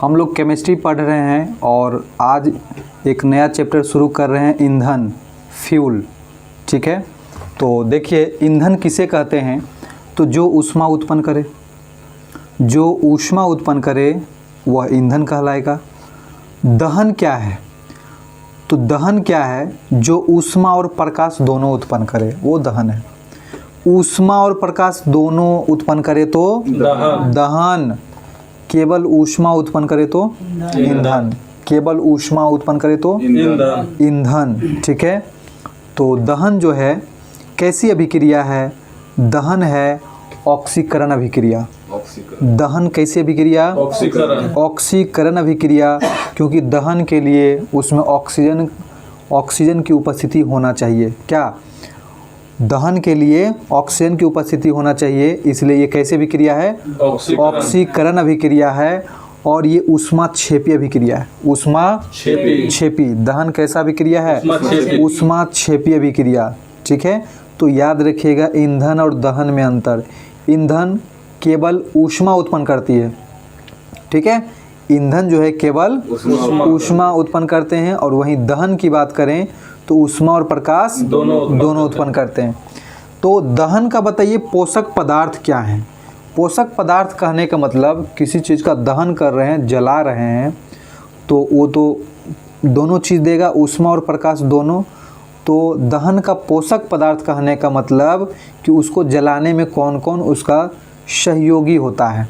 हम लोग केमिस्ट्री पढ़ रहे हैं और आज एक नया चैप्टर शुरू कर रहे हैं, ईंधन, फ्यूल। ठीक है, तो देखिए ईंधन किसे कहते हैं? तो जो ऊष्मा उत्पन्न करे, जो ऊष्मा उत्पन्न करे वह ईंधन कहलाएगा। दहन क्या है? तो दहन क्या है? जो ऊष्मा और प्रकाश दोनों उत्पन्न करे वो दहन है। ऊष्मा और प्रकाश दोनों उत्पन्न करे तो दहन। केवल ऊष्मा उत्पन्न करे तो ईंधन। केवल ऊष्मा उत्पन्न करे तो ईंधन। ठीक है, तो दहन जो है कैसी अभिक्रिया है? दहन है ऑक्सीकरण अभिक्रिया। दहन कैसी अभिक्रिया? ऑक्सीकरण अभिक्रिया, क्योंकि दहन के लिए उसमें ऑक्सीजन की उपस्थिति होना चाहिए। क्या? दहन के लिए ऑक्सीजन की उपस्थिति होना चाहिए, इसलिए ये कैसे अभिक्रिया है? ऑक्सीकरण अभिक्रिया है। और ये ऊष्माक्षेपी अभिक्रिया है। ऊष्माक्षेपी। दहन कैसा अभिक्रिया है? ऊष्माक्षेपी अभिक्रिया। ठीक है, तो याद रखिएगा ईंधन और दहन में अंतर। ईंधन केवल ऊष्मा उत्पन्न करती है। ठीक है, ईंधन जो है केवल ऊष्मा उत्पन्न करते हैं, और वहीं दहन की बात करें तो ऊष्मा और प्रकाश दोनों उत्पन्न करते हैं। तो दहन का बताइए पोषक पदार्थ क्या हैं? पोषक पदार्थ कहने का मतलब किसी चीज़ का दहन कर रहे हैं, जला रहे हैं, तो वो तो दोनों चीज़ देगा, ऊष्मा और प्रकाश दोनों। तो दहन का पोषक पदार्थ कहने का मतलब कि उसको जलाने में कौन कौन उसका सहयोगी होता है।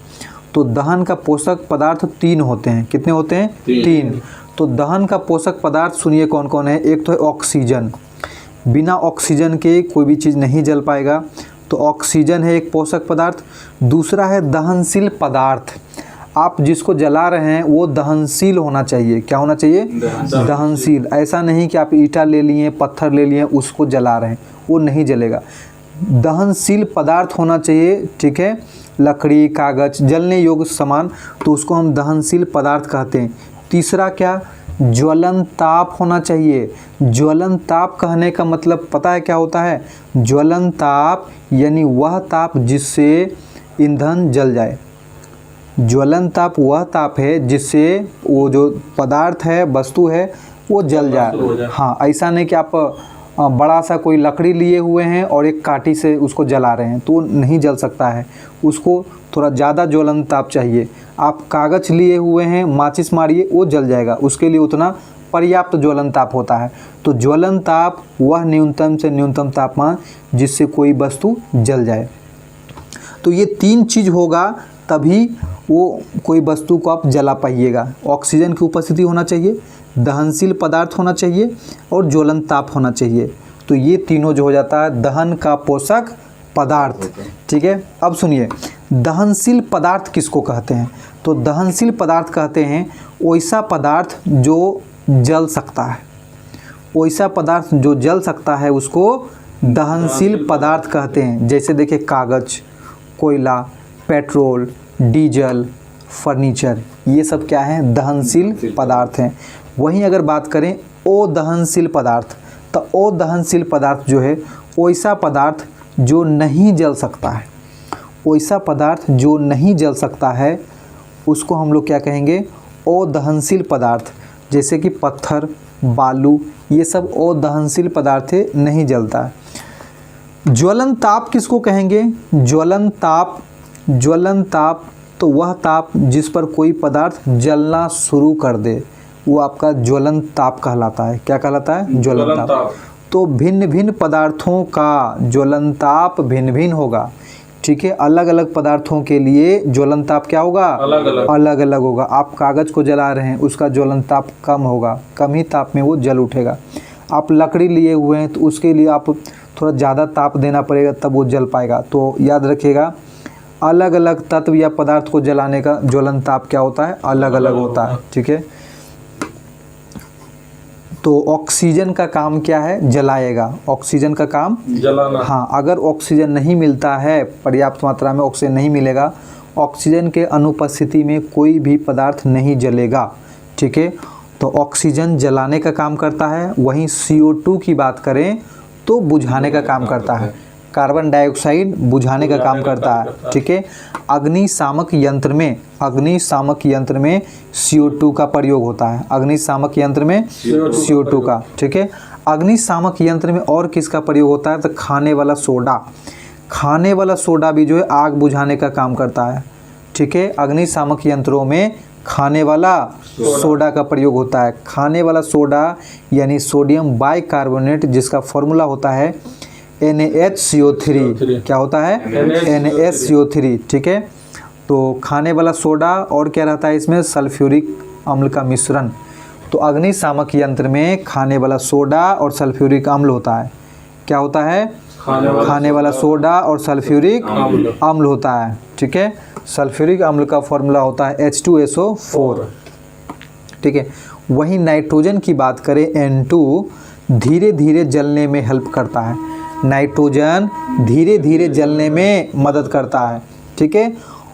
तो दहन का पोषक पदार्थ 3 होते हैं। कितने होते हैं? 3। तो दहन का पोषक पदार्थ सुनिए कौन कौन है। एक तो है ऑक्सीजन। बिना ऑक्सीजन के कोई भी चीज़ नहीं जल पाएगा, तो ऑक्सीजन है एक पोषक पदार्थ। दूसरा है दहनशील पदार्थ। आप जिसको जला रहे हैं वो दहनशील होना चाहिए। क्या होना चाहिए? दहनशील। ऐसा नहीं कि आप ईंटा ले लिए, पत्थर ले लिए, उसको जला रहे हैं, वो नहीं जलेगा। दहनशील पदार्थ होना चाहिए। ठीक है, लकड़ी, कागज, जलने योग्य सामान, तो उसको हम दहनशील पदार्थ कहते हैं। तीसरा क्या? ज्वलन ताप होना चाहिए। ज्वलन ताप कहने का मतलब पता है क्या होता है? ज्वलन ताप यानी वह ताप जिससे ईंधन जल जाए। ज्वलन ताप वह ताप है जिससे वो जो पदार्थ है, वस्तु है, वो जल जाए। हाँ, ऐसा नहीं कि आप बड़ा सा कोई लकड़ी लिए हुए हैं और एक काठी से उसको जला रहे हैं, तो नहीं जल सकता है। उसको थोड़ा ज़्यादा ज्वलन ताप चाहिए। आप कागज़ लिए हुए हैं, माचिस मारिए, वो जल जाएगा, उसके लिए उतना पर्याप्त ज्वलन ताप होता है। तो ज्वलन ताप वह न्यूनतम से न्यूनतम तापमान जिससे कोई वस्तु जल जाए। तो ये 3 चीज़ होगा तभी वो कोई वस्तु को आप जला पाइएगा। ऑक्सीजन की उपस्थिति होना चाहिए, दहनशील पदार्थ होना चाहिए, और ज्वलन ताप होना चाहिए। तो ये तीनों जो हो जाता है दहन का पोषक पदार्थ। ठीक है, अब सुनिए दहनशील पदार्थ किसको कहते हैं? तो दहनशील पदार्थ कहते हैं वैसा पदार्थ जो जल सकता है। वैसा पदार्थ जो जल सकता है उसको दहनशील पदार्थ कहते हैं। जैसे देखिए कागज, कोयला, पेट्रोल, डीजल, फर्नीचर, ये सब क्या है? दहनशील पदार्थ हैं। वहीं अगर बात करें अदहनशील पदार्थ, तो अदहनशील पदार्थ जो है वैसा पदार्थ जो नहीं जल सकता है। वैसा पदार्थ जो नहीं जल सकता है उसको हम लोग क्या कहेंगे? अदहनशील पदार्थ। जैसे कि पत्थर, बालू, ये सब अदहनशील पदार्थ है, नहीं जलता है। ज्वलन ताप किसको कहेंगे? ज्वलन ताप तो वह ताप जिस पर कोई पदार्थ जलना शुरू कर दे, वो आपका ज्वलन ताप कहलाता है। क्या कहलाता है? ज्वलन ताप। तो भिन्न भिन्न पदार्थों का ज्वलन ताप भिन्न भिन्न होगा। ठीक है, अलग अलग पदार्थों के लिए ज्वलन ताप क्या होगा? अलग अलग होगा। आप कागज़ को जला रहे हैं, उसका ज्वलन ताप कम होगा, कम ही ताप में वो जल उठेगा। आप लकड़ी लिए हुए हैं, तो उसके लिए आप थोड़ा ज़्यादा ताप देना पड़ेगा, तब वो जल पाएगा। तो याद रखिएगा अलग अलग तत्व या पदार्थ को जलाने का ज्वलन ताप क्या होता है? अलग अलग होता है। ठीक है, तो ऑक्सीजन का काम क्या है? जलाएगा। ऑक्सीजन का काम जलाना। हाँ, अगर ऑक्सीजन नहीं मिलता है, पर्याप्त मात्रा में ऑक्सीजन नहीं मिलेगा, ऑक्सीजन के अनुपस्थिति में कोई भी पदार्थ नहीं जलेगा। ठीक है, तो ऑक्सीजन जलाने का काम करता है। वहीं CO2 की बात करें तो बुझाने का काम करता है। कार्बन डाइऑक्साइड बुझाने का काम करता है। ठीक है, अग्निशामक यंत्र में CO2 का प्रयोग होता है। अग्निशामक यंत्र में CO2 का। ठीक है, अग्निशामक यंत्र में और किसका प्रयोग होता है? तो खाने वाला सोडा भी जो है आग बुझाने का काम करता है। ठीक है, अग्निशामक यंत्रों में खाने वाला सोडा का प्रयोग होता है। खाने वाला सोडा यानी सोडियम बाइकार्बोनेट, जिसका फॉर्मूला होता है NaHCO3। क्या होता है? NaHCO3। ठीक है, तो खाने वाला सोडा और क्या रहता है इसमें? सल्फ्यूरिक अम्ल का मिश्रण। तो अग्निशामक यंत्र में खाने वाला सोडा और सल्फ्यूरिक अम्ल होता है। क्या होता है? खाने वाला सोडा और सल्फ्यूरिक अम्ल होता है। ठीक है, सल्फ्यूरिक अम्ल का फॉर्मूला होता है H2SO4। ठीक है, वहीं नाइट्रोजन की बात करें, N2 धीरे धीरे जलने में हेल्प करता है। नाइट्रोजन धीरे धीरे जलने में मदद करता है। ठीक है,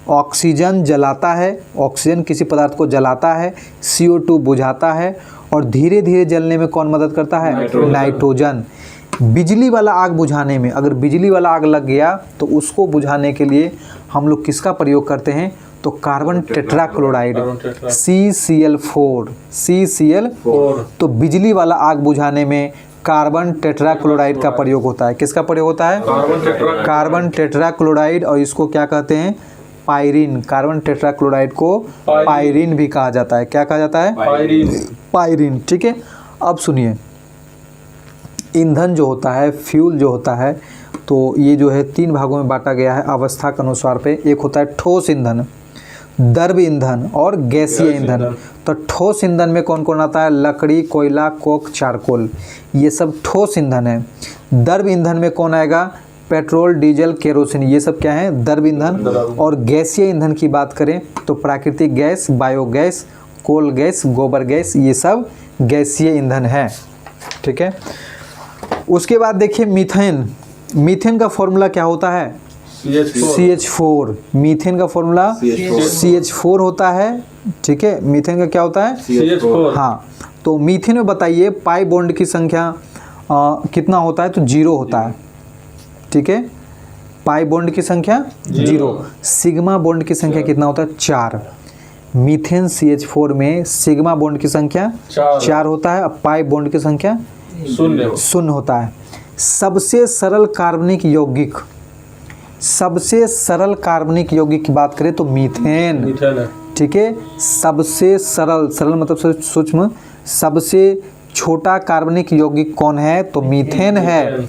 ऑक्सीजन जलाता है, ऑक्सीजन किसी पदार्थ को जलाता है, CO2 बुझाता है, और धीरे धीरे जलने में कौन मदद करता है? नाइट्रोजन। बिजली वाला आग बुझाने में, अगर बिजली वाला आग लग गया तो उसको बुझाने के लिए हम लोग किसका प्रयोग करते हैं? तो कार्बन टेट्राक्लोराइड CCl4। तो बिजली वाला आग बुझाने में कार्बन टेट्राक्लोराइड का प्रयोग होता है। किसका प्रयोग होता है? Carbon tetrachloride. और इसको क्या कहते हैं? पायरीन। कार्बन टेट्राक्लोराइड को पायरीन भी कहा जाता है। क्या कहा जाता है? पायरीन। ठीक है, अब सुनिए, ईंधन जो होता है, फ्यूल जो होता है, तो ये जो है 3 भागों में बांटा गया है अवस्था के अनुसार पे। एक होता है ठोस ईंधन, द्रव ईंधन और गैसीय ईंधन। तो ठोस ईंधन में कौन कौन आता है? लकड़ी, कोयला, कोक, चारकोल, ये सब ठोस ईंधन है। द्रव ईंधन में कौन आएगा? पेट्रोल, डीजल, केरोसिन, ये सब क्या है? द्रव ईंधन। और गैसीय ईंधन की बात करें तो प्राकृतिक गैस, बायोगैस, कोल गैस, गोबर गैस, ये सब गैसीय ईंधन है। ठीक है, उसके बाद देखिए मीथेन का फॉर्मूला क्या होता है? CH4। मीथेन का फॉर्मूला CH4 होता है। ठीक है, मीथेन का क्या होता है? CH4। हाँ, तो मीथेन में बताइए पाई बॉन्ड की संख्या कितना होता है? तो 0 होता है। ठीक है, पाई बॉन्ड की संख्या 0। सिग्मा बॉन्ड की संख्या कितना होता है? 4। मीथेन CH4 में सिग्मा बॉन्ड की संख्या 4 होता है, और पाई बॉन्ड की संख्या 0 होता है। सबसे सरल कार्बनिक यौगिक की बात करें तो मीथेन है। ठीक है, सबसे सरल मतलब सूक्ष्म, सबसे छोटा कार्बनिक यौगिक कौन है? तो मीथेन है।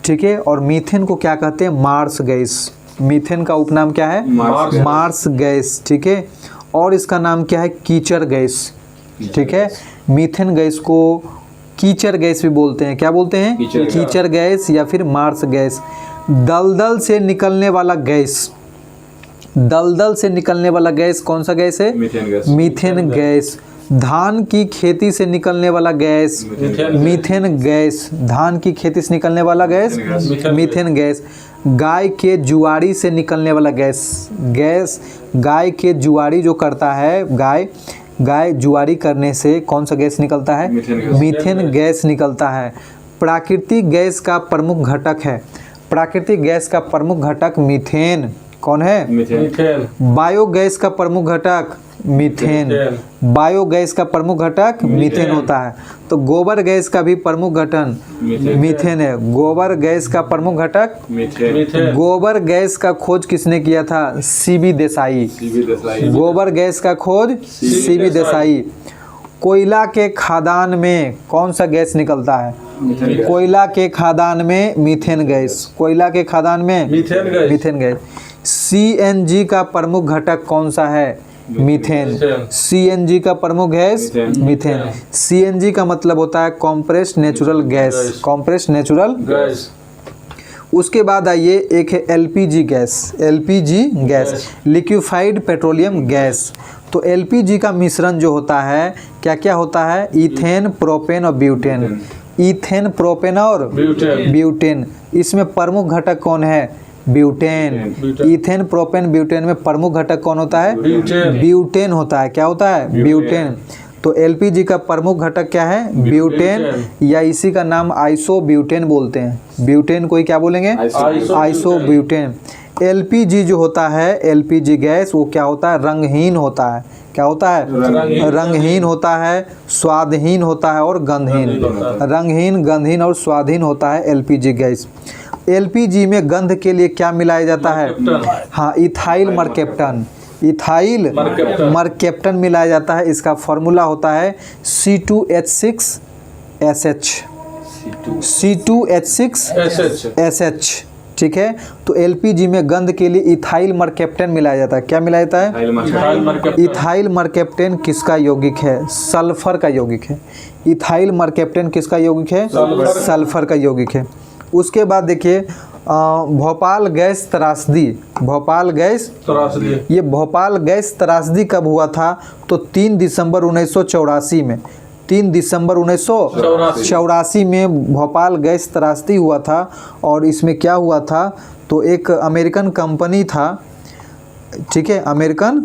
ठीक है, और मीथेन को क्या कहते हैं? Marsh gas. मीथेन का उपनाम क्या है? Marsh gas. ठीक है, और इसका नाम क्या है? कीचड़ गैस। ठीक है, मीथेन गैस को कीचड़ गैस भी बोलते हैं। क्या बोलते हैं? कीचड़ गैस या फिर मार्स गैस। दलदल से निकलने वाला गैस कौन सा गैस है? Methane gas. धान की खेती से निकलने वाला गैस मीथेन गैस। धान की खेती से निकलने वाला गैस मीथेन गैस। गाय के जुआरी से निकलने वाला गैस गाय के जुआरी जो करता है, गाय जुआरी करने से कौन सा गैस निकलता है? मीथेन गैस निकलता है। प्राकृतिक गैस का प्रमुख घटक मीथेन कौन है? मीथेन। बायोगैस का प्रमुख घटक मीथेन होता है। तो गोबर गैस का भी प्रमुख घटक मीथेन है। गोबर गैस का प्रमुख घटक मीथेन। गोबर गैस का खोज किसने किया था? CB देसाई। गोबर गैस का खोज CB देसाई। कोयला के खदान में कौन सा गैस निकलता है? कोयला के खदान में मीथेन गैस। कोयला के खदान में मीथेन गैस। CNG का प्रमुख घटक कौन सा है? मीथेन। CNG का प्रमुख गैस मीथेन। CNG का मतलब होता है कॉम्प्रेस्ड नेचुरल गैस। उसके बाद आइए एक है LPG gas, liquefied petroleum gas. तो LPG का मिश्रण जो होता है क्या क्या होता है? इथेन, प्रोपेन और ब्यूटेन। इसमें प्रमुख घटक कौन है? ब्यूटेन। इथेन, प्रोपेन, ब्यूटेन में प्रमुख घटक कौन होता है? ब्यूटेन होता है। क्या होता है? ब्यूटेन। तो एलपीजी का प्रमुख घटक क्या है? ब्यूटेन, या इसी का नाम आइसोब्यूटेन बोलते हैं। ब्यूटेन को ही क्या बोलेंगे? आइसोब्यूटेन। एलपीजी जो होता है, एलपीजी गैस, वो क्या होता है? रंगहीन होता है। क्या होता है? रंगहीन होता है, स्वादहीन होता है और गंधहीन। रंगहीन, गंधहीन और स्वादहीन होता है एलपीजी गैस। एलपीजी में गंध के लिए क्या मिलाया जाता है? हाँ, इथाइल मरकेप्टन। इथाइल मरकेप्टन मिलाया जाता है। इसका फॉर्मूला होता है C2H6SH। C2H6SH, ठीक है। तो एलपीजी में गंध के लिए इथाइल मरकेप्टन मिलाया जाता है। क्या मिलाया जाता है? इथाइल मरकेप्टन किसका यौगिक है? सल्फर का यौगिक है। इथाइल मरकेप्टन किसका यौगिक है? सल्फर का यौगिक है। उसके बाद देखिए भोपाल गैस त्रासदी। भोपाल गैस त्रासदी, ये भोपाल गैस त्रासदी कब हुआ था? तो 3 दिसंबर 1984 में। 3 दिसंबर 1984 में भोपाल गैस त्रासदी हुआ था। और इसमें क्या हुआ था? तो एक अमेरिकन कंपनी था, ठीक है, अमेरिकन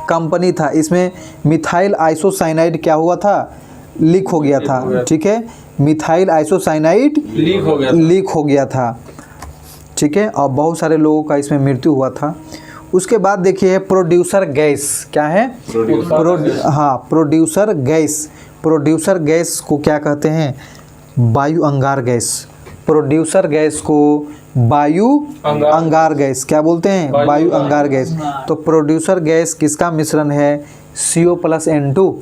कंपनी था। इसमें मिथाइल आइसोसाइनाइड क्या हुआ था? लीक हो गया था, ठीक है। मिथाइल आइसोसाइनाइड लीक हो गया था, ठीक है। और बहुत सारे लोगों का इसमें मृत्यु हुआ था। उसके बाद देखिए प्रोड्यूसर गैस। क्या है? Producer gas. प्रोड्यूसर गैस को क्या कहते हैं? वायु अंगार गैस। प्रोड्यूसर गैस को वायु अंगार गैस क्या बोलते हैं? वायु अंगार गैस। तो प्रोड्यूसर गैस किसका मिश्रण है? CO+N2।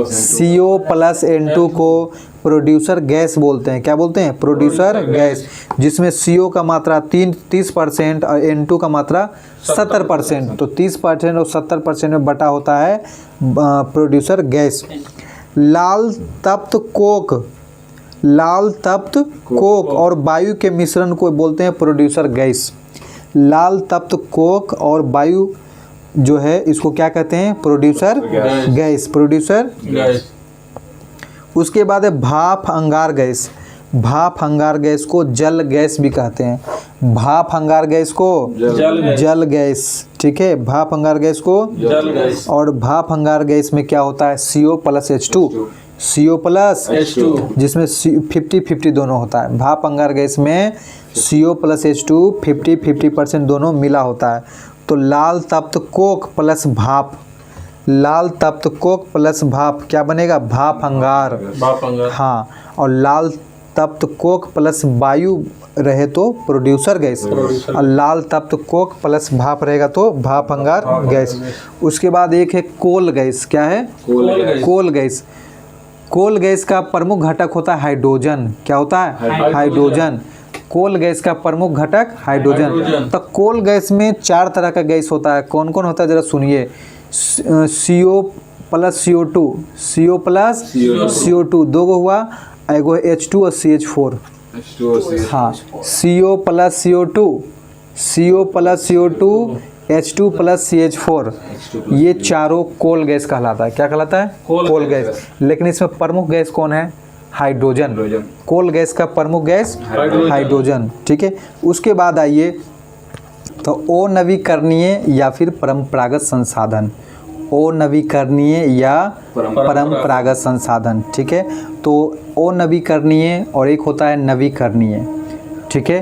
CO+N2 को प्रोड्यूसर गैस बोलते हैं। क्या बोलते हैं? प्रोड्यूसर गैस, जिसमें CO का मात्रा 30% और N2 का मात्रा 70%। तो 30% और 70% में बटा होता है प्रोड्यूसर गैस। लाल तप्त कोक। लाल तप्त कोक और वायु के मिश्रण को बोलते हैं प्रोड्यूसर गैस। लाल तप्त कोक और वायु जो है इसको क्या कहते हैं? Producer gas. Producer gas. उसके बाद है भाप अंगार गैस। भाप अंगार गैस को जल गैस भी कहते हैं। भाप अंगार गैस को जल गैस, ठीक है। भाप अंगार गैस को जल गैस। और भाप अंगार गैस में क्या होता है? CO+H2। CO+H2, जिसमें 50-50 दोनों होता है। भाप अंगार गैस में CO+H2 50-50% दोनों मिला होता है। तो लाल तप्त कोक प्लस भाप, लाल तप्त कोक प्लस भाप क्या बनेगा? भाप अंगार। हाँ, और लाल तप्त कोक प्लस वायु रहे तो प्रोड्यूसर गैस, और लाल तप्त कोक प्लस भाप रहेगा तो भाप अंगार गैस। उसके बाद एक है कोल गैस। क्या है? Coal gas. कोल गैस का प्रमुख घटक होता है हाइड्रोजन। क्या होता है? हाइड्रोजन। कोल गैस का प्रमुख घटक हाइड्रोजन। तो कोल गैस में 4 तरह का गैस होता है। कौन कौन होता है जरा सुनिए। CO+CO2, CO+CO2 दो गो हुआ, एगो H2 और CH4। हाँ, CO+CO2, CO+CO2, H2+CH4, ये चारों कोल गैस कहलाता है। क्या कहलाता है? Coal gas. लेकिन इसमें प्रमुख गैस कौन है? हाइड्रोजन। कोल गैस का प्रमुख गैस हाइड्रोजन, ठीक है। उसके बाद आइए तो अनवीकरणीय या फिर परंपरागत संसाधन। अनवीकरणीय या परंपरागत संसाधन, ठीक है। तो अनवीकरणीय और एक होता है नवीकरणीय, ठीक है।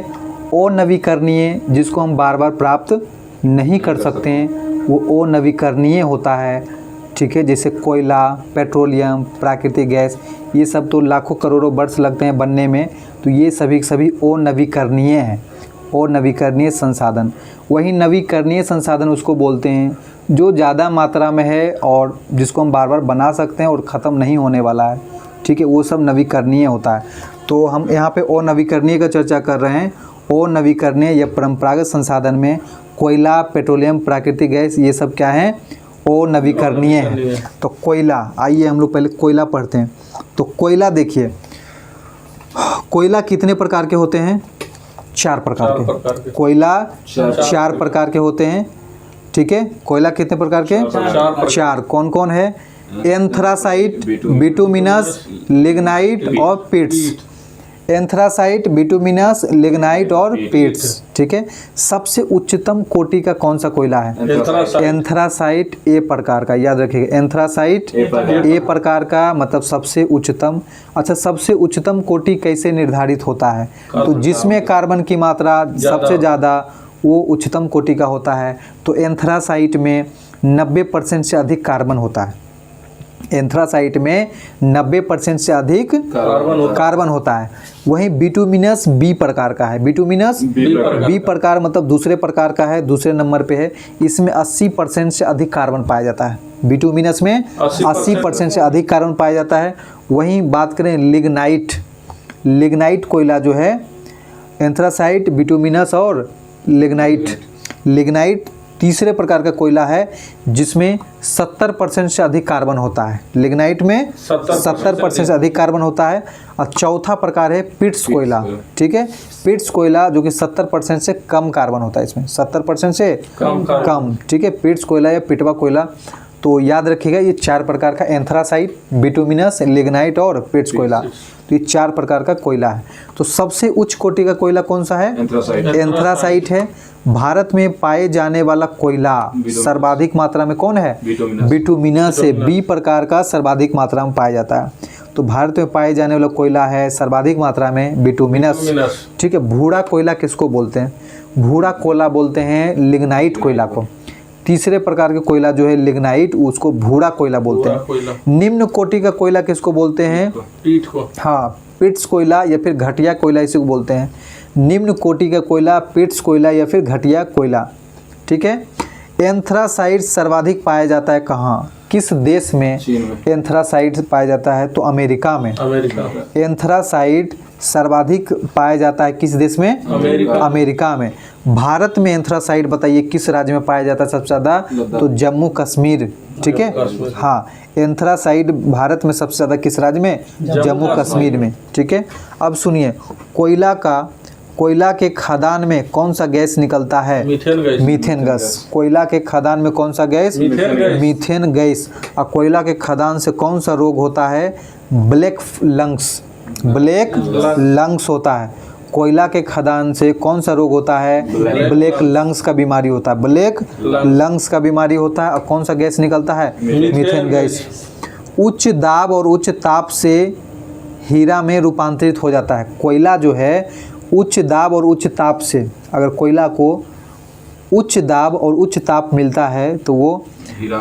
अनवीकरणीय जिसको हम बार बार प्राप्त नहीं कर सकते हैं वो अनवीकरणीय होता है, ठीक है। जैसे कोयला, पेट्रोलियम, प्राकृतिक गैस, ये सब तो लाखों करोड़ों वर्ष लगते हैं बनने में, तो ये सभी अनवीकरणीय हैं। अनवीकरणीय संसाधन। वही नवीकरणीय संसाधन उसको बोलते हैं जो ज़्यादा मात्रा में है और जिसको हम बार बार बना सकते हैं और ख़त्म नहीं होने वाला है, ठीक है, वो सब नवीकरणीय होता है। तो हम यहाँ पे अनवीकरणीय का चर्चा कर रहे हैं। अनवीकरणीय या परंपरागत संसाधन में कोयला, पेट्रोलियम, प्राकृतिक गैस, ये सब क्या है? अनवीकरणीय है। तो कोयला, आइए हम लोग पहले कोयला पढ़ते हैं। तो कोयला देखिए, कोयला कितने प्रकार के होते हैं? 4 प्रकार के। कोयला 4 प्रकार के होते हैं, ठीक है। कोयला कितने प्रकार के? 4। कौन कौन है? एंथ्रासाइट, बिटुमिनस, लिग्नाइट और पिट्स। एंथ्रासाइट, बिटुमिनस, लिग्नाइट और पिट्स। ठीक है, सबसे उच्चतम कोटि का कौन सा कोयला है? एंथ्रासाइट ए प्रकार का, याद रखिएगा, एंथ्रासाइट ए प्रकार का मतलब सबसे उच्चतम। अच्छा, सबसे उच्चतम कोटि कैसे निर्धारित होता है? तो जिसमें कार्बन की मात्रा सबसे ज़्यादा वो उच्चतम कोटि का होता है। तो एंथ्रासाइट में 90% से अधिक कार्बन होता है। एंथ्रासाइट में 90% से अधिक कार्बन होता है। वहीं बिटुमिनस बी प्रकार का है। बिटुमिनस बी प्रकार मतलब दूसरे प्रकार का है, दूसरे नंबर पे है। इसमें 80% से अधिक कार्बन पाया जाता है। बिटुमिनस में 80% से अधिक कार्बन पाया जाता है। वहीं बात करें लिग्नाइट, लिग्नाइट कोयला जो है, एंथ्रासाइट, बिटुमिनस और लिग्नाइट तीसरे प्रकार का कोयला है जिसमें 70% से अधिक कार्बन होता है। लिग्नाइट में 70% से अधिक कार्बन होता है। और चौथा प्रकार है पिट्स कोयला। ठीक है, पिट्स कोयला जो कि 70% से कम कार्बन होता है, इसमें 70% से कम। ठीक है, पिट्स कोयला या पिटवा कोयला। तो याद रखिएगा ये 4 प्रकार का, एंथ्रासाइट, बिटुमिनस, लिग्नाइट और पिट्स कोयला, तो ये 4 प्रकार का कोयला है। तो सबसे उच्च कोटि का कोयला कौन सा है? एंथ्रासाइट है। भारत में पाए जाने वाला कोयला सर्वाधिक मात्रा में कौन है? बिटुमिनस है। बी प्रकार का सर्वाधिक मात्रा में पाया जाता है। तो भारत में पाए जाने वाला कोयला है सर्वाधिक मात्रा में बिटुमिनस। ठीक है, भूरा कोयला किसको बोलते हैं? भूरा कोयला बोलते हैं लिग्नाइट कोयला को। तीसरे प्रकार के कोयला जो है लिग्नाइट, उसको भूरा कोयला बोलते हैं। निम्न कोटि का कोयला किसको बोलते हैं? पीट को। हाँ, पिट्स कोयला या फिर घटिया कोयला इसी को बोलते हैं। निम्न कोटि का कोयला पिट्स कोयला या फिर घटिया कोयला। ठीक है, एंथ्रासाइट सर्वाधिक पाया जाता है कहाँ, किस देश में एंथ्रासाइट पाया जाता है? तो अमेरिका में। एंथ्रासाइट सर्वाधिक पाया जाता है किस देश में? अमेरिका में। भारत में एंथ्रासाइट बताइए किस राज्य में पाया जाता है सबसे ज़्यादा? तो जम्मू कश्मीर। ठीक है, हाँ, एंथ्रासाइट भारत में सबसे ज़्यादा किस राज्य में? जम्मू कश्मीर में। ठीक है, अब सुनिए, कोयला के खदान में कौन सा गैस निकलता है? Methane gas. कोयला के खदान में कौन सा गैस? Methane gas. और कोयला के खदान से कौन सा रोग होता है? ब्लैक लंग्स होता है। कोयला के खदान से कौन सा रोग होता है? ब्लैक लंग्स का बीमारी होता है। ब्लैक लंग्स का बीमारी होता है। और कौन सा गैस निकलता है? Methane gas. उच्च दाब और उच्च ताप से हीरा में रूपांतरित हो जाता है। कोयला जो है उच्च दाब और उच्च ताप से, अगर कोयला को उच्च दाब और उच्च ताप मिलता है तो वो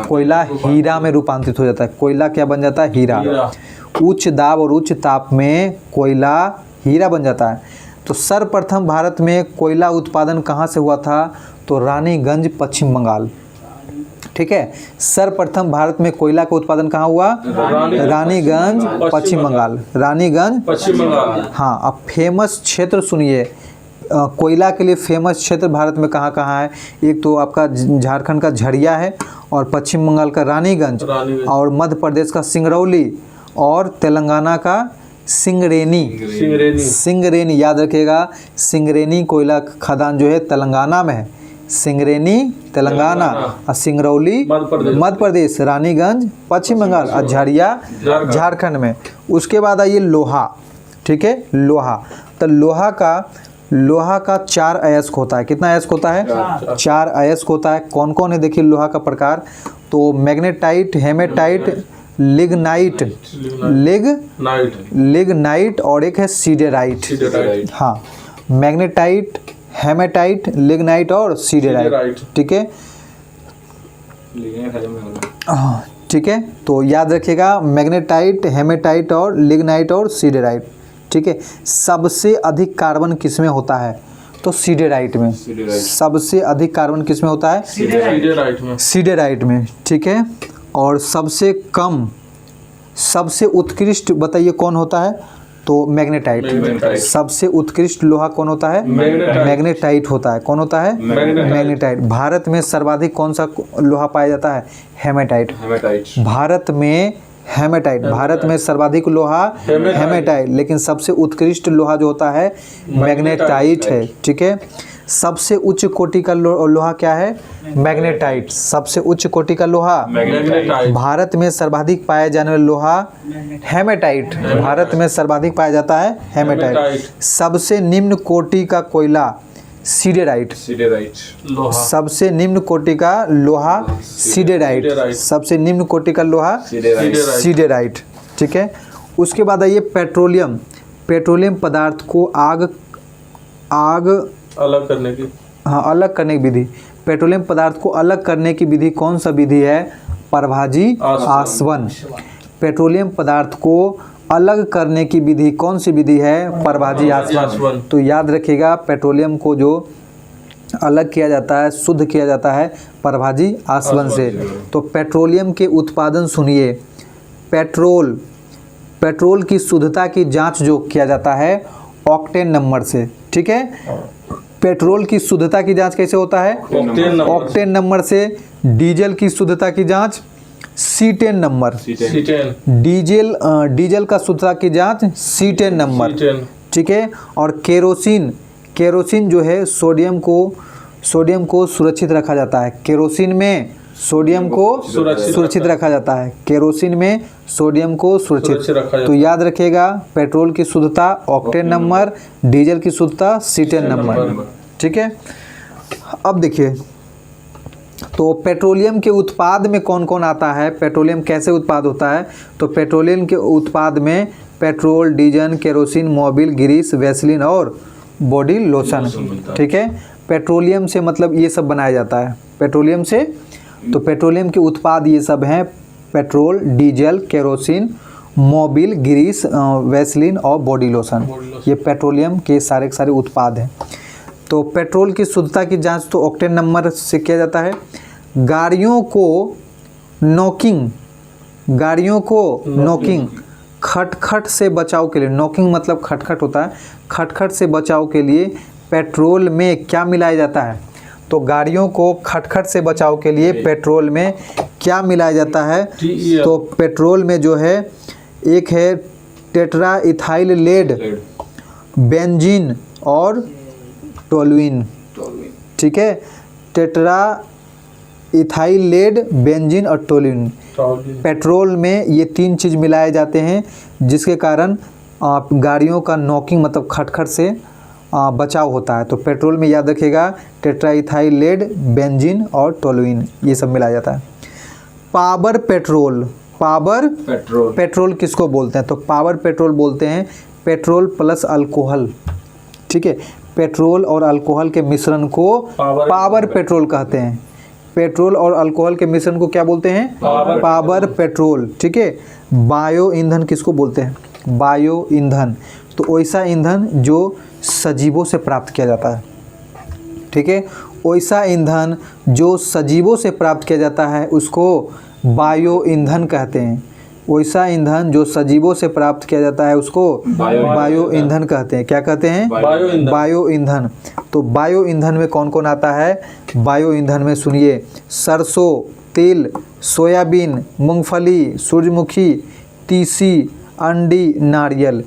कोयला हीरा में रूपांतरित हो जाता है। कोयला क्या बन जाता है? हीरा। उच्च दाब और उच्च ताप में कोयला हीरा बन जाता है। तो सर्वप्रथम भारत में कोयला उत्पादन कहाँ से हुआ था? तो रानीगंज, पश्चिम बंगाल। ठीक है, सर्वप्रथम भारत में कोयला का उत्पादन कहाँ हुआ? रानीगंज, पश्चिम बंगाल। रानीगंज, पश्चिम बंगाल। हाँ, अब फेमस क्षेत्र सुनिए, कोयला के लिए फेमस क्षेत्र भारत में कहाँ कहाँ है? एक तो आपका झारखंड का झरिया है, और पश्चिम बंगाल का रानीगंज, और मध्य प्रदेश का सिंगरौली, और तेलंगाना का सिंगरेनी। याद रखिएगा, सिंगरेनी कोयला खदान जो है तेलंगाना में है। सिंगरेनी तेलंगाना और सिंगरौली मध्य प्रदेश, रानीगंज पश्चिम बंगाल और झरिया झारखंड में। उसके बाद आइए लोहा। ठीक है, लोहा। तो लोहा का 4 अयस्क होता है। कितना अयस्क होता है? 4 अयस्क होता है। कौन कौन है देखिए लोहा का प्रकार? तो मैग्नेटाइट, हेमेटाइट, लिग्नाइट और एक है सीडेराइट। हाँ, मैग्नेटाइट, हेमेटाइट, लिग्नाइट और सीडेराइट। ठीक है, ठीक है, तो याद रखिएगा मैग्नेटाइट, हेमेटाइट और लिग्नाइट और सीडेराइट। ठीक है, सबसे अधिक कार्बन किसमें होता है? तो सीडेराइट में। सबसे अधिक कार्बन किसमें होता है? सीडेराइट में। ठीक है, और सबसे कम, सबसे उत्कृष्ट बताइए कौन होता है? तो मैग्नेटाइट। सबसे उत्कृष्ट लोहा कौन होता है? मैग्नेटाइट होता है। कौन होता है? मैग्नेटाइट। भारत में सर्वाधिक कौन सा लोहा पाया जाता है? हेमेटाइट। भारत में सर्वाधिक लोहा हेमेटाइट, लेकिन सबसे उत्कृष्ट लोहा जो होता है मैग्नेटाइट है। ठीक है, सबसे उच्च कोटि का लोहा क्या है? मैग्नेटाइट। सबसे उच्च कोटि का लोहा मैग्नेटाइट। भारत में सर्वाधिक पाया जाने वाला लोहा हेमेटाइट। भारत में सर्वाधिक पाया जाता है हेमेटाइट। सबसे निम्न कोटि का कोयला सीडेराइट। लोहा। सबसे निम्न कोटि का लोहा सीडेराइट। सबसे निम्न कोटि का लोहा सीडेराइट। ठीक है। उसके बाद आइए पेट्रोलियम। पेट्रोलियम पदार्थ को आग अलग करने की, हाँ, अलग करने की विधि। पेट्रोलियम पदार्थ को अलग करने की विधि कौन सा विधि है? परभाजी आसवन। पेट्रोलियम पदार्थ को अलग करने की विधि कौन सी विधि है? परभाजी आसवन। तो याद रखिएगा, पेट्रोलियम को जो अलग किया जाता है, शुद्ध किया जाता है परभाजी आसवन से। तो पेट्रोलियम के उत्पादन सुनिए। पेट्रोल की शुद्धता की जांच जो किया जाता है ऑक्टेन नंबर से। ठीक है। पेट्रोल की शुद्धता की जांच कैसे होता है? ऑक्टेन नंबर से। डीजल की शुद्धता की जांच C10 नंबर। डीजल का शुद्धता की जांच C10 नंबर। ठीक है। और केरोसिन जो है सोडियम को सुरक्षित रखा जाता है। केरोसिन में सोडियम को सुरक्षित रखा जाता है। केरोसिन में सोडियम को सुरक्षित। तो याद रखिएगा, पेट्रोल की शुद्धता ऑक्टेन नंबर, डीजल की शुद्धता C10 नंबर। ठीक है। अब देखिए, तो पेट्रोलियम के उत्पाद में कौन कौन आता है? पेट्रोलियम कैसे उत्पाद होता है? तो पेट्रोलियम के उत्पाद में petrol, diesel, kerosene, Mobil, grease, Vaseline और बॉडी लोशन। ठीक है। पेट्रोलियम से मतलब ये सब बनाया जाता है पेट्रोलियम से। तो पेट्रोलियम के उत्पाद ये सब हैं: petrol, diesel, kerosene, Mobil, grease, Vaseline और बॉडी लोशन। ये पेट्रोलियम के सारे उत्पाद हैं। तो पेट्रोल की शुद्धता की जांच तो ऑक्टेन नंबर से किया जाता है। गाड़ियों को नॉकिंग खटखट से बचाव के लिए, नॉकिंग मतलब खटखट होता है, खटखट से बचाव के लिए पेट्रोल में क्या मिलाया जाता है? तो गाड़ियों को खटखट से बचाव के लिए पेट्रोल में क्या मिलाया जाता है? तो पेट्रोल में जो है, एक है टेट्रा इथाइल लेड, बेंजीन और टोलुइन। ठीक है। टेट्रा इथाइल लेड, बेंजीन और टोलुइन। पेट्रोल में ये तीन चीज़ मिलाए जाते हैं, जिसके कारण गाड़ियों का नॉकिंग मतलब खटखट से बचाव होता है। तो पेट्रोल में याद रखिएगा, टेट्रा इथाइल लेड, बेंजीन और टोलुइन, ये सब मिलाया जाता है। पावर पेट्रोल किसको बोलते हैं? तो पावर पेट्रोल बोलते हैं पेट्रोल प्लस अल्कोहल। ठीक है। पेट्रोल और अल्कोहल के मिश्रण को पावर पेट्रोल कहते हैं। पेट्रोल और अल्कोहल के मिश्रण को क्या बोलते हैं? Power petrol. ठीक है। बायो ईंधन किसको बोलते हैं? बायो ईंधन तो वैसा ईंधन जो सजीवों से प्राप्त किया जाता है। ठीक है। वैसा ईंधन जो सजीवों से प्राप्त किया जाता है उसको बायो ईंधन कहते हैं। वैसा ईंधन जो सजीवों से प्राप्त किया जाता है उसको बायो ईंधन कहते हैं। क्या कहते हैं? बायो ईंधन। तो बायो ईंधन में कौन कौन आता है? बायो ईंधन में सुनिए, सरसों तेल, सोयाबीन, मूंगफली, सूरजमुखी, तीसी, अंडी, नारियल,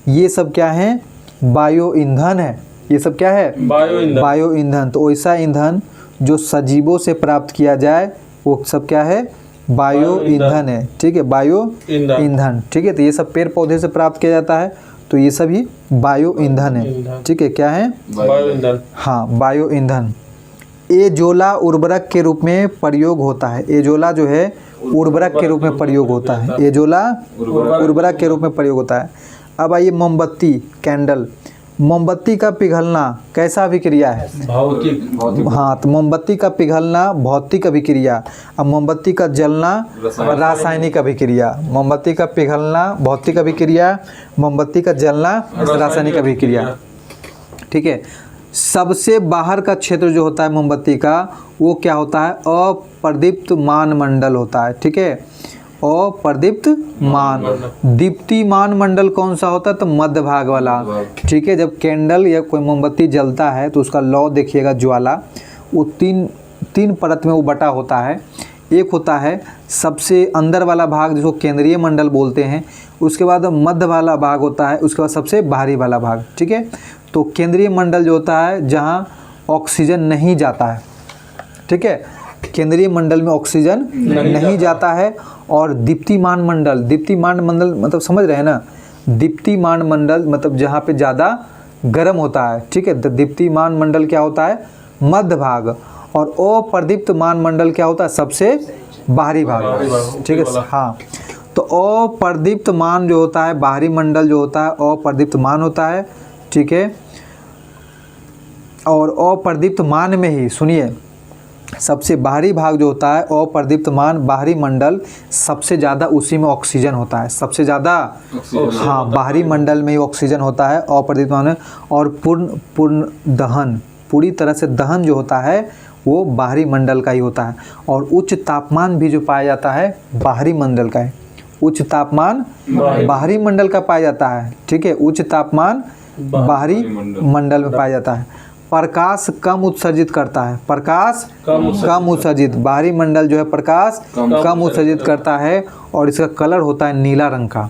ये सब क्या है? बायो ईंधन है। ये सब क्या है? बायो ईंधन। तो वैसा ईंधन जो सजीवों से प्राप्त किया जाए वो सब क्या है? बायो ईंधन है। ठीक है। बायो ईंधन। ठीक है। तो ये सब पेड़ पौधे से प्राप्त किया जाता है, तो ये सभी बायो ईंधन है। ठीक है। क्या है? बायो ईंधन। हाँ, बायो ईंधन। एजोला उर्वरक के रूप में प्रयोग होता है। एजोला जो है उर्वरक के रूप में प्रयोग होता है। एजोला उर्वरक के रूप में प्रयोग होता है। अब आइए मोमबत्ती, कैंडल। मोमबत्ती का पिघलना कैसा अभिक्रिया है? भौतिक। हाँ, तो मोमबत्ती का पिघलना भौतिक अभिक्रिया, अब मोमबत्ती का जलना रासायनिक अभिक्रिया। मोमबत्ती का पिघलना भौतिक अभिक्रिया, मोमबत्ती का जलना रासायनिक अभिक्रिया। ठीक है। सबसे बाहर का क्षेत्र जो होता है मोमबत्ती का, वो क्या होता है? अप्रदीप्तमान मंडल होता है। ठीक है। अप्रदीप्तमान। दीप्तिमान मंडल कौन सा होता है? तो मध्य भाग वाला। ठीक है। जब कैंडल या कोई मोमबत्ती जलता है तो उसका लौ देखिएगा, ज्वाला, वो तीन परत में वो बटा होता है। एक होता है सबसे अंदर वाला भाग जिसको केंद्रीय मंडल बोलते हैं, उसके बाद मध्य वाला भाग होता है, उसके बाद सबसे बाहरी वाला भाग। ठीक है। तो केंद्रीय मंडल जो होता है जहाँ ऑक्सीजन नहीं जाता है, ठीक है। केंद्रीय मंडल में ऑक्सीजन नहीं जाता है। और दीप्तिमान मंडल, दीप्तिमान मंडल मतलब समझ रहे हैं ना, दीप्तिमान मंडल मतलब जहाँ पे ज़्यादा गर्म होता है, ठीक है। तो दीप्तिमान मंडल क्या होता है, मध्य भाग। और अप्रदीप्तमान मंडल क्या होता है, सबसे बाहरी भाग, ठीक है। हाँ, तो अप्रदीप्तमान जो होता है, बाहरी मंडल जो होता है अप्रदीप्तमान होता है, ठीक है। और अप्रदीप्तमान में ही सुनिए, सबसे बाहरी भाग जो होता है अप्रदीप्तमान बाहरी मंडल, सबसे ज़्यादा उसी में ऑक्सीजन होता है, सबसे ज़्यादा। हाँ, बाहरी मंडल में ही ऑक्सीजन होता है अप्रदीप्तमान में। और पूर्ण दहन, पूरी तरह से दहन जो होता है वो बाहरी मंडल का ही होता है। और उच्च तापमान भी जो पाया जाता है बाहरी मंडल का है, उच्च तापमान बाहरी मंडल का पाया जाता है, ठीक है। उच्च तापमान बाहरी मंडल में पाया जाता है। प्रकाश कम उत्सर्जित करता है, प्रकाश कम उत्सर्जित, बाहरी मंडल जो है प्रकाश कम उत्सर्जित करता है। और इसका कलर होता है नीला रंग का,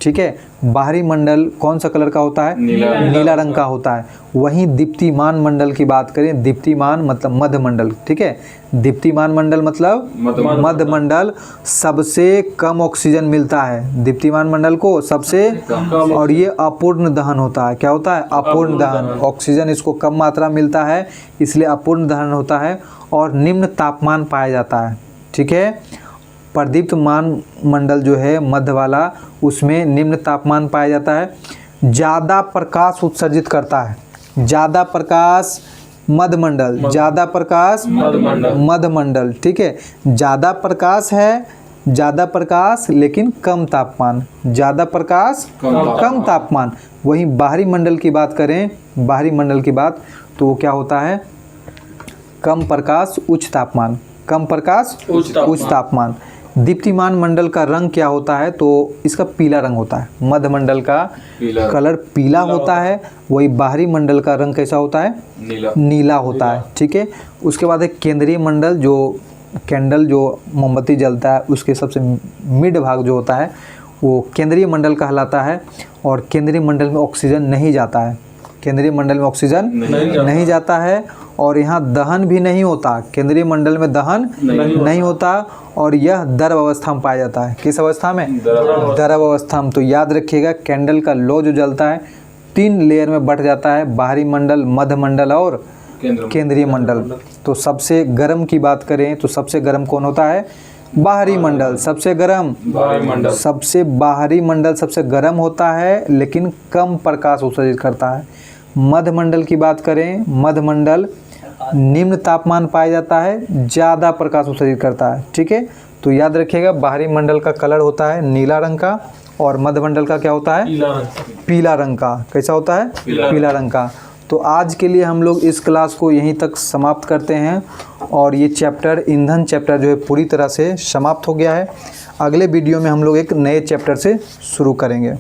ठीक है। बाहरी मंडल कौन सा कलर का होता है, नीला रंग का होता है। वहीं दीप्तिमान मंडल की बात करें, दीप्तिमान मतलब मध्य मंडल, ठीक है। दीप्तिमान मंडल मतलब मध्य मंडल, सबसे कम ऑक्सीजन मिलता है दीप्तिमान मंडल को, सबसे। और ये अपूर्ण दहन होता है, क्या होता है, अपूर्ण दहन, ऑक्सीजन इसको कम मात्रा मिलता है, इसलिए अपूर्ण दहन होता है। और निम्न तापमान पाया जाता है, ठीक है। प्रदीप्तमान मंडल जो है मध्य वाला, उसमें निम्न तापमान पाया जाता है। ज़्यादा प्रकाश उत्सर्जित करता है, ज़्यादा प्रकाश मध्य मंडल, ज़्यादा प्रकाश मध्य मंडल, ठीक है। ज़्यादा प्रकाश है, ज़्यादा प्रकाश लेकिन कम तापमान, ज़्यादा प्रकाश कम तापमान। वहीं बाहरी मंडल की बात करें, बाहरी मंडल की बात, तो वो क्या होता है, कम प्रकाश उच्च तापमान, कम प्रकाश उच्च तापमान। दीप्तिमान मंडल का रंग क्या होता है, तो इसका पीला रंग होता है, मध्य मंडल का कलर पीला होता है। वही बाहरी मंडल का रंग कैसा होता है, नीला होता है, ठीक है। उसके बाद एक केंद्रीय मंडल, जो कैंडल जो मोमबत्ती जलता है उसके सबसे मिड भाग जो होता है वो केंद्रीय मंडल कहलाता है। और केंद्रीय मंडल में ऑक्सीजन नहीं जाता है, केंद्रीय मंडल में ऑक्सीजन नहीं जाता है। और यहाँ दहन भी नहीं होता, केंद्रीय मंडल में दहन नहीं होता। और यह द्रव अवस्था में पाया जाता है, किस अवस्था में, द्रव अवस्था में। तो याद रखिएगा, कैंडल का लौ जो जलता है 3 लेयर में बट जाता है, बाहरी मंडल, मध्य मंडल और केंद्रीय मंडल। तो सबसे गर्म की बात करें तो सबसे गर्म कौन होता है, बाहरी मंडल, सबसे गर्म सबसे बाहरी मंडल सबसे गर्म होता है, लेकिन कम प्रकाश उत्सर्जित करता है। मध्य मंडल की बात करें, मध्य मंडल निम्न तापमान पाया जाता है, ज़्यादा प्रकाश उत्सर्जित करता है, ठीक है। तो याद रखिएगा, बाहरी मंडल का कलर होता है नीला रंग का, और मध्य मंडल का क्या होता है, पीला रंग का। कैसा होता है, पीला रंग का। तो आज के लिए हम लोग इस क्लास को यहीं तक समाप्त करते हैं। और ये चैप्टर, ईंधन चैप्टर जो है पूरी तरह से समाप्त हो गया है। अगले वीडियो में हम लोग एक नए चैप्टर से शुरू करेंगे।